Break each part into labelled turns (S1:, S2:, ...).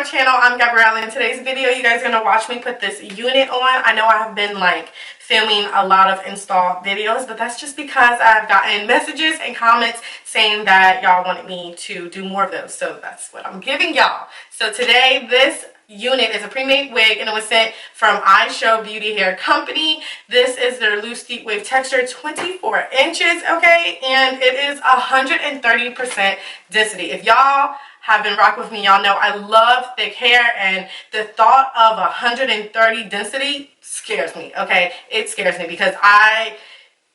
S1: channel. I'm Gabrielle. In today's video, you guys are going to watch me put this unit on. I know I have been like filming a lot of install videos, but that's just because I've gotten messages and comments saying that y'all wanted me to do more of those. So that's what I'm giving y'all. So today, this unit is a pre-made wig and it was sent from Ishowbeauty Hair Company. This is their loose deep wave texture, 24 inches, okay, and it is 130% density. If y'all have been rocking with me, y'all know I love thick hair, and the thought of 130 density scares me, okay? It scares me because I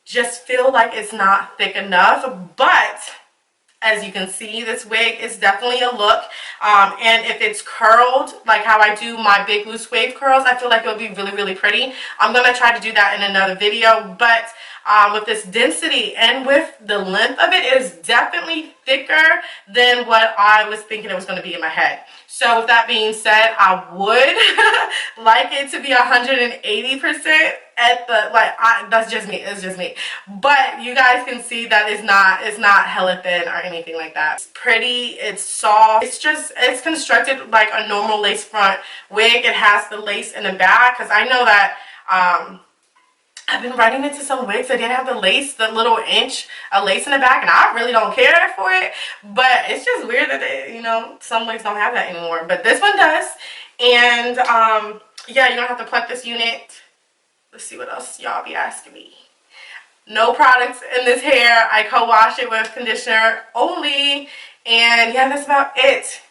S1: just feel like it's not thick enough, but as you can see, this wig is definitely a look, and if it's curled like how I do my big loose wave curls, I feel like it would be really, really pretty. I'm going to try to do that in another video, but with this density and with the length of it, it is definitely thicker than what I was thinking it was going to be in my head. So with that being said, I would like it to be 180% at the, like, that's just me, it's just me. But you guys can see that it's not hella thin or anything like that. It's pretty, it's soft, it's constructed like a normal lace front wig. It has the lace in the back, because I know that I've been running into some wigs that didn't have the lace, the little inch of lace in the back, and I really don't care for it. But it's just weird that they, you know, some wigs don't have that anymore. But this one does. And yeah, you don't have to pluck this unit. Let's see what else y'all be asking me. No products in this hair. I co-wash it with conditioner only. And yeah, that's about it.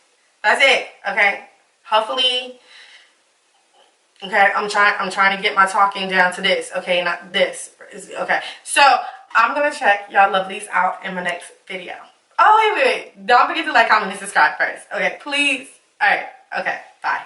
S1: That's it. Okay. Hopefully. Okay, I'm trying to get my talking down to this, okay, not this. Okay, so I'm gonna check y'all lovelies out in my next video. Oh, wait. Don't forget to like, comment, and subscribe first. Okay, please. Alright, okay, bye.